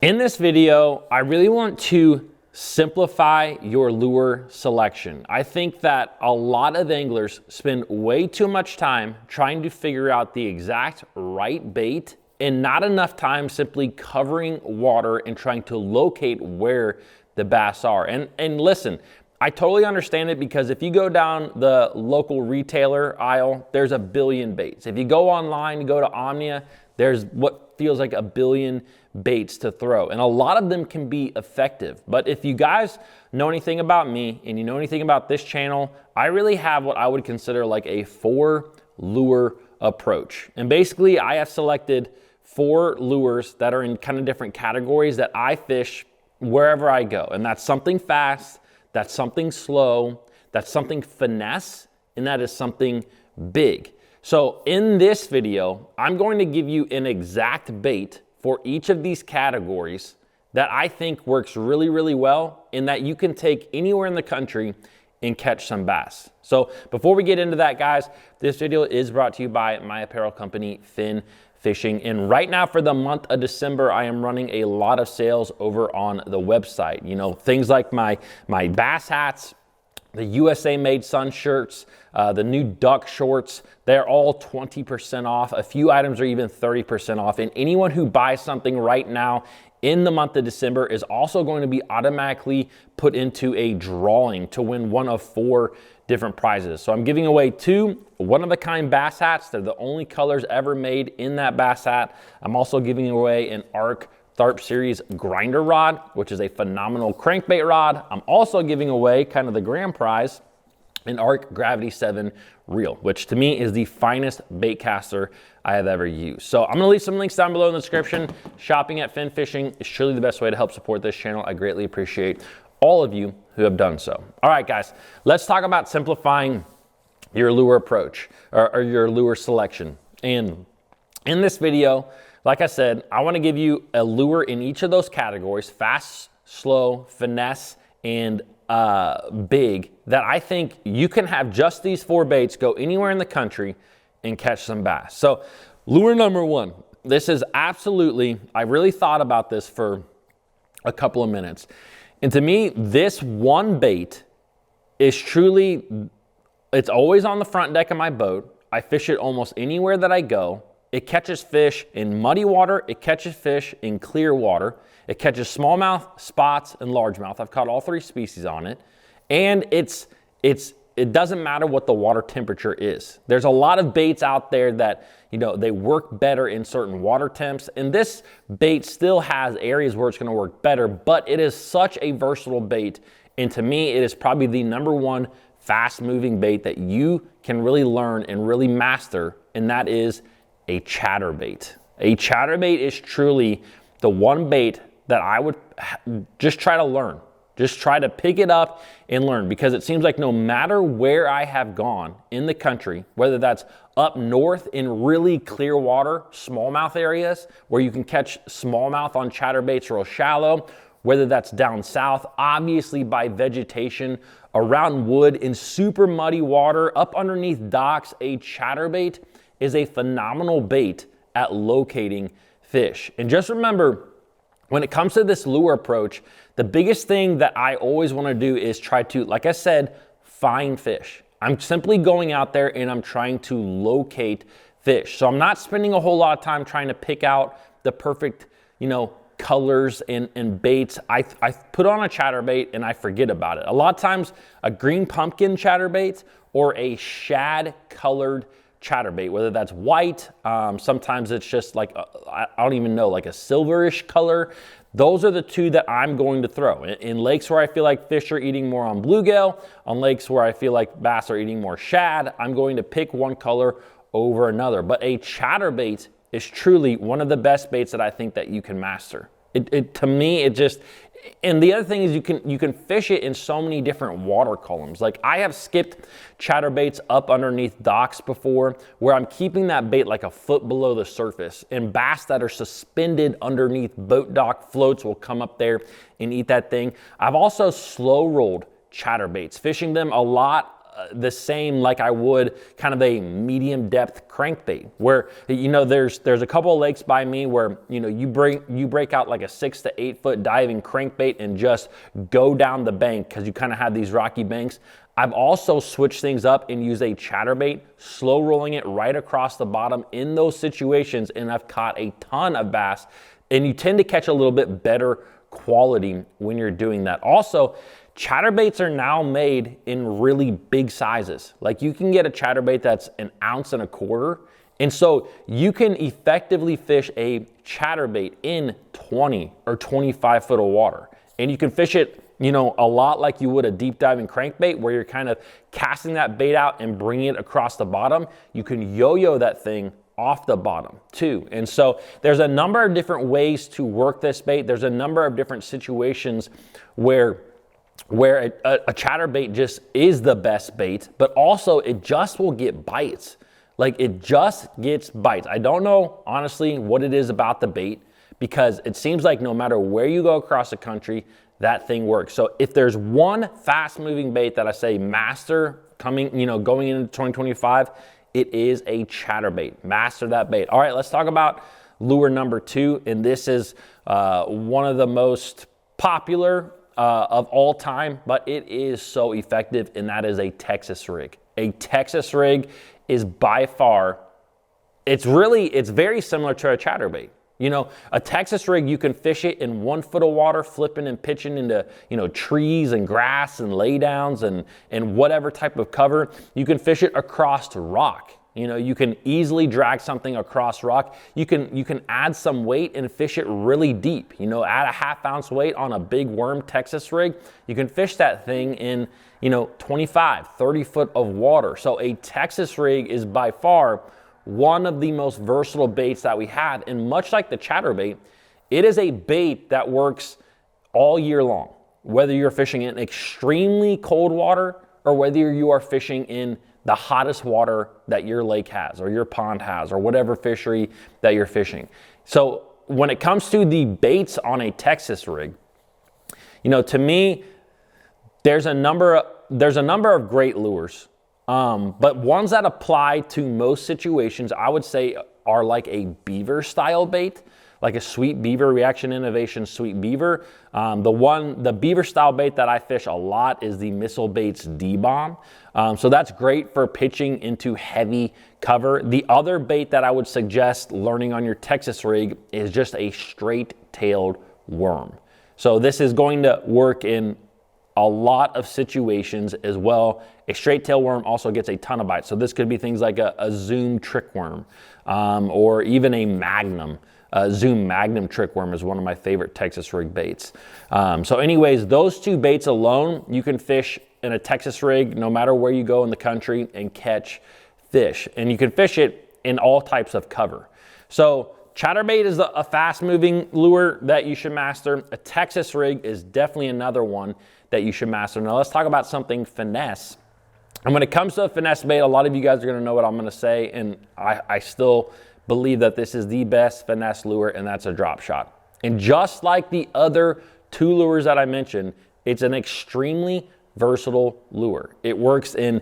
In this video, I really want to simplify your lure selection. I think that a lot of anglers spend way too much time trying to figure out the exact right bait and not enough time simply covering water and trying to locate where the bass are. And listen, I totally understand it, because if you go down the local retailer aisle, there's a billion baits. If you go online, go to Omnia, there's what feels like a billion baits to throw, and a lot of them can be effective. But if you guys know anything about me and you know anything about this channel, I really have what I would consider like a 4 lure approach. And basically I have selected 4 lures that are in kind of different categories that I fish wherever I go. And that's something fast, that's something slow, that's something finesse, and that is something big. So in this video, I'm going to give you an exact bait for each of these categories that I think works really, really well, and that you can take anywhere in the country and catch some bass. So before we get into that, guys, this video is brought to you by my apparel company, Fin Fishing. And right now for the month of December, I am running a lot of sales over on the website. You know, things like my bass hats, the USA made sun shirts, the new duck shorts, they're all 20% off. A few items are even 30% off. And anyone who buys something right now in the month of December is also going to be automatically put into a drawing to win one of 4 different prizes. So I'm giving away 2 one-of-a-kind bass hats. They're the only colors ever made in that bass hat. I'm also giving away an ARC Tharp Series grinder rod, which is a phenomenal crankbait rod. I'm also giving away kind of the grand prize, an ARC Gravity 7 reel, which to me is the finest bait caster I have ever used. So I'm gonna leave some links down below in the description. Shopping at Fin Fishing is surely the best way to help support this channel. I greatly appreciate all of you who have done so. All right, guys, let's talk about simplifying your lure approach or your lure selection. And in this video, like I said, I want to give you a lure in each of those categories: fast, slow, finesse, and big, that I think you can have just these 4 baits, go anywhere in the country and catch some bass. So lure number 1, this is absolutely, I really thought about this for a couple of minutes. And to me, this one bait is truly, it's always on the front deck of my boat. I fish it almost anywhere that I go. It catches fish in muddy water. It catches fish in clear water. It catches smallmouth, spots, and largemouth. I've caught all 3 species on it. And it doesn't matter what the water temperature is. There's a lot of baits out there that, you know, they work better in certain water temps. And this bait still has areas where it's going to work better, but it is such a versatile bait. And to me, it is probably the #1 fast moving bait that you can really learn and really master. And that is a chatterbait. A chatterbait is truly the one bait that I would just try to learn. Just try to pick it up and learn, because it seems like no matter where I have gone in the country, whether that's up north in really clear water, smallmouth areas where you can catch smallmouth on chatterbaits real shallow, whether that's down south, obviously by vegetation, around wood in super muddy water, up underneath docks, a chatterbait is a phenomenal bait at locating fish. And just remember, when it comes to this lure approach, the biggest thing that I always want to do is try to, like I said, find fish. I'm simply going out there and I'm trying to locate fish. So I'm not spending a whole lot of time trying to pick out the perfect, you know, colors and baits. I put on a chatterbait and I forget about it. A lot of times a green pumpkin chatterbait or a shad colored chatterbait, whether that's white, sometimes it's just like, I don't even know, like a silverish color. Those are the 2 that I'm going to throw. In lakes where I feel like fish are eating more on bluegill, on lakes where I feel like bass are eating more shad, I'm going to pick one color over another. But a chatterbait is truly one of the best baits that I think that you can master. To me, it just, and the other thing is you can fish it in so many different water columns. Like I have skipped chatterbaits up underneath docks before, where I'm keeping that bait like a foot below the surface, and bass that are suspended underneath boat dock floats will come up there and eat that thing. I've also slow rolled chatterbaits, fishing them a lot the same like I would kind of a medium depth crankbait, where, you know, there's a couple of lakes by me where, you know, you break out like a 6 to 8 foot diving crankbait and just go down the bank because you kind of have these rocky banks. I've also switched things up and used a chatterbait, slow rolling it right across the bottom in those situations, and I've caught a ton of bass, and you tend to catch a little bit better quality when you're doing that. Also, chatterbaits are now made in really big sizes. Like, you can get a chatterbait that's 1.25 ounces, and so you can effectively fish a chatterbait in 20 or 25 foot of water, and you can fish it, you know, a lot like you would a deep diving crankbait, where you're kind of casting that bait out and bringing it across the bottom. You can yo-yo that thing off the bottom too. And so there's a number of different ways to work this bait. There's a number of different situations where a chatterbait just is the best bait, but also it just will get bites. Like, it just gets bites. I don't know, honestly, what it is about the bait, because it seems like no matter where you go across the country, that thing works. So if there's one fast moving bait that I say master coming, you know, going into 2025, it is a chatterbait. Master that bait. All right, let's talk about lure number 2. And this is one of the most popular of all time, but it is so effective, and that is a Texas rig. A Texas rig is by far, it's very similar to a chatterbait. You know, a Texas rig, you can fish it in 1 foot of water, flipping and pitching into, you know, trees and grass and laydowns and whatever type of cover. You can fish it across rock. You know, you can easily drag something across rock. You can add some weight and fish it really deep. You know, add a 1/2 ounce weight on a big worm Texas rig. You can fish that thing in, you know, 25, 30 foot of water. So a Texas rig is by far one of the most versatile baits that we have. And much like the chatterbait, it is a bait that works all year long, whether you're fishing in extremely cold water or whether you are fishing in the hottest water that your lake has or your pond has or whatever fishery that you're fishing. So when it comes to the baits on a Texas rig, you know, to me, there's a number of great lures. But ones that apply to most situations, I would say, are like a beaver style bait, like a Sweet Beaver, Reaction Innovation Sweet Beaver. The beaver style bait that I fish a lot is the Missile Baits D-Bomb. So that's great for pitching into heavy cover. The other bait that I would suggest learning on your Texas rig is just a straight-tailed worm. So this is going to work in a lot of situations as well. A straight tail worm also gets a ton of bites. So this could be things like a Zoom trick worm, or even a Magnum. Zoom Magnum trick worm is one of my favorite Texas rig baits. So anyways, those 2 baits alone, you can fish in a Texas rig no matter where you go in the country and catch fish. And you can fish it in all types of cover. So chatterbait is a fast moving lure that you should master. A Texas rig is definitely another one that you should master. Now let's talk about something finesse. And when it comes to a finesse bait, a lot of you guys are gonna know what I'm gonna say, and I still believe that this is the best finesse lure, and that's a drop shot. And just like the other 2 lures that I mentioned, it's an extremely versatile lure. It works in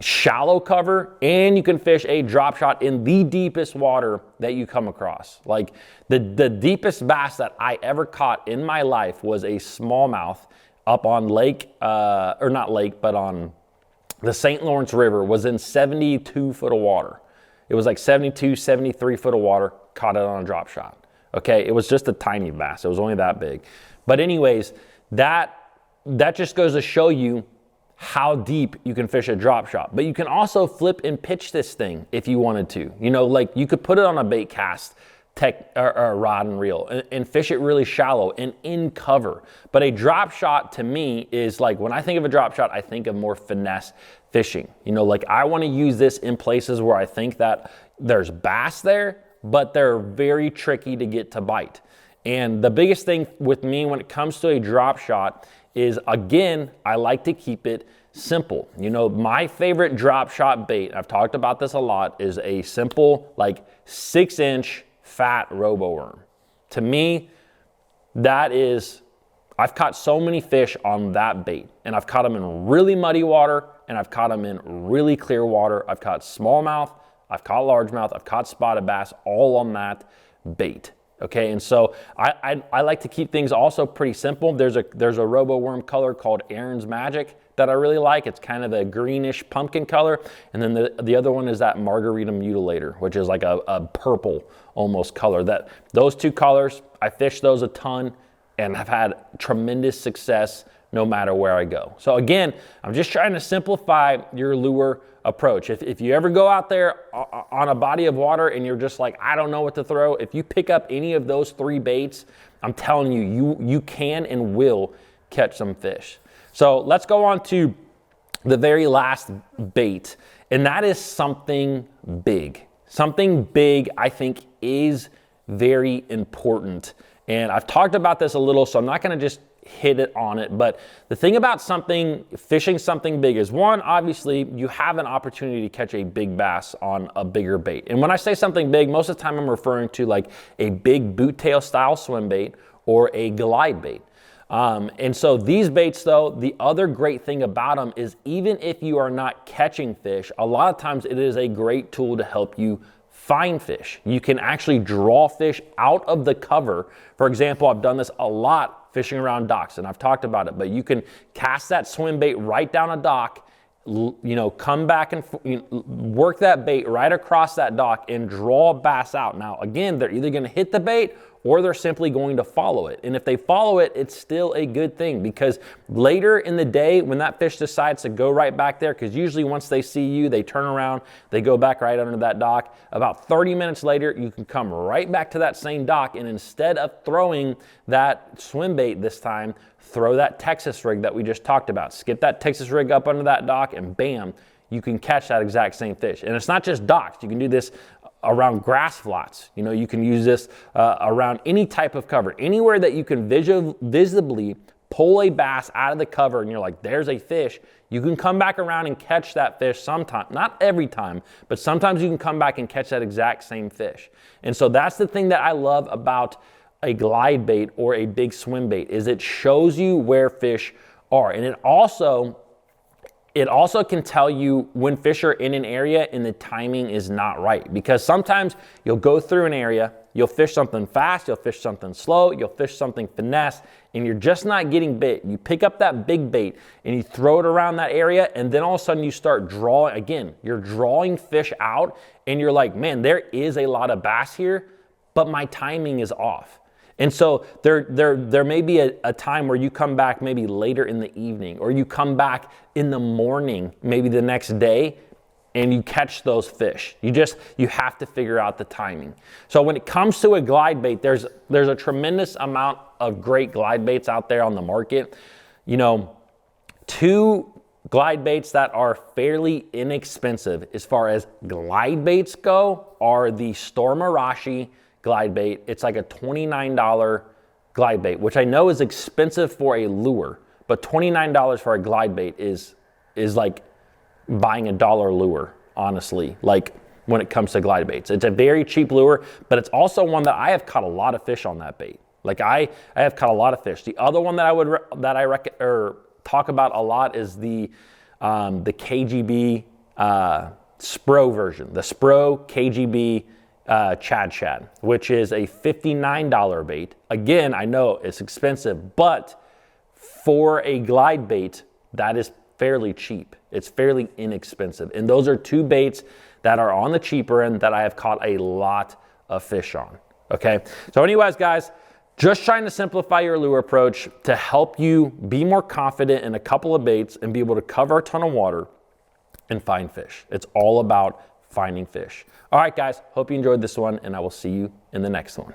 shallow cover, and you can fish a drop shot in the deepest water that you come across. Like the deepest bass that I ever caught in my life was a smallmouth up on on the St. Lawrence River, was in 72 foot of water. It was like 72, 73 foot of water, caught it on a drop shot. Okay, it was just a tiny bass. It was only that big. But anyways, that just goes to show you how deep you can fish a drop shot. But you can also flip and pitch this thing if you wanted to. You know, like you could put it on a bait cast or a rod and reel and fish it really shallow and in cover. But a drop shot to me is like, when I think of a drop shot, I think of more finesse fishing. You know, like I want to use this in places where I think that there's bass there, but they're very tricky to get to bite. And the biggest thing with me when it comes to a drop shot is, again, I like to keep it simple. You know, my favorite drop shot bait, I've talked about this a lot, is a simple, like 6-inch fat robo worm. To me, that is, I've caught so many fish on that bait, and I've caught them in really muddy water, and I've caught them in really clear water. I've caught smallmouth, I've caught largemouth, I've caught spotted bass, all on that bait. Okay, and so I like to keep things also pretty simple. There's a robo worm color called Aaron's Magic that I really like. It's kind of a greenish pumpkin color, and then the other one is that Margarita Mutilator, which is like a purple almost color. Those two colors, I fish those a ton and have had tremendous success no matter where I go. So again, I'm just trying to simplify your lure approach. If you ever go out there on a body of water and you're just like, I don't know what to throw, if you pick up any of those 3 baits, I'm telling you, you can and will catch some fish. So let's go on to the very last bait, and that is something big. Something big, I think, is very important. And I've talked about this a little, so I'm not gonna just hit it on it, but the thing about fishing something big is, one, obviously you have an opportunity to catch a big bass on a bigger bait. And when I say something big, most of the time I'm referring to like a big boot tail style swim bait or a glide bait. And so these baits though, the other great thing about them is even if you are not catching fish, a lot of times it is a great tool to help you find fish. You can actually draw fish out of the cover. For example, I've done this a lot fishing around docks, and I've talked about it, but you can cast that swim bait right down a dock, come back and work that bait right across that dock and draw bass out. Now, again, they're either gonna hit the bait or they're simply going to follow it. And if they follow it, it's still a good thing, because later in the day when that fish decides to go right back there, because usually once they see you, they turn around, they go back right under that dock. About 30 minutes later, you can come right back to that same dock, and instead of throwing that swim bait this time, throw that Texas rig that we just talked about. Skip that Texas rig up under that dock and bam, you can catch that exact same fish. And it's not just docks. You can do this around grass flats. You can use this around any type of cover. Anywhere that you can visibly pull a bass out of the cover and you're like, there's a fish, you can come back around and catch that fish sometime. Not every time, but sometimes you can come back and catch that exact same fish. And so that's the thing that I love about a glide bait or a big swim bait, is it shows you where fish are. And it also can tell you when fish are in an area and the timing is not right, because sometimes you'll go through an area, you'll fish something fast, you'll fish something slow, you'll fish something finesse, and you're just not getting bit. You pick up that big bait and you throw it around that area, and then all of a sudden you start drawing, again, you're drawing fish out, and you're like, man, there is a lot of bass here, but my timing is off. And so there may be a time where you come back maybe later in the evening, or you come back in the morning, maybe the next day, and you catch those fish. You have to figure out the timing. So when it comes to a glide bait, there's a tremendous amount of great glide baits out there on the market. 2 glide baits that are fairly inexpensive as far as glide baits go are the Stormarashi glide bait. It's like a $29 glide bait, which I know is expensive for a lure, but $29 for a glide bait is like buying a $1 lure, honestly, like when it comes to glide baits. It's a very cheap lure, but it's also one that I have caught a lot of fish on that bait. Like I have caught a lot of fish. The other one that I talk about a lot is the KGB Spro version, the Spro KGB Chad, which is a $59 bait. Again, I know it's expensive, but for a glide bait, that is fairly cheap. It's fairly inexpensive. And those are 2 baits that are on the cheaper end that I have caught a lot of fish on. Okay. So anyways, guys, just trying to simplify your lure approach to help you be more confident in a couple of baits and be able to cover a ton of water and find fish. It's all about finding fish. All right, guys, hope you enjoyed this one, and I will see you in the next one.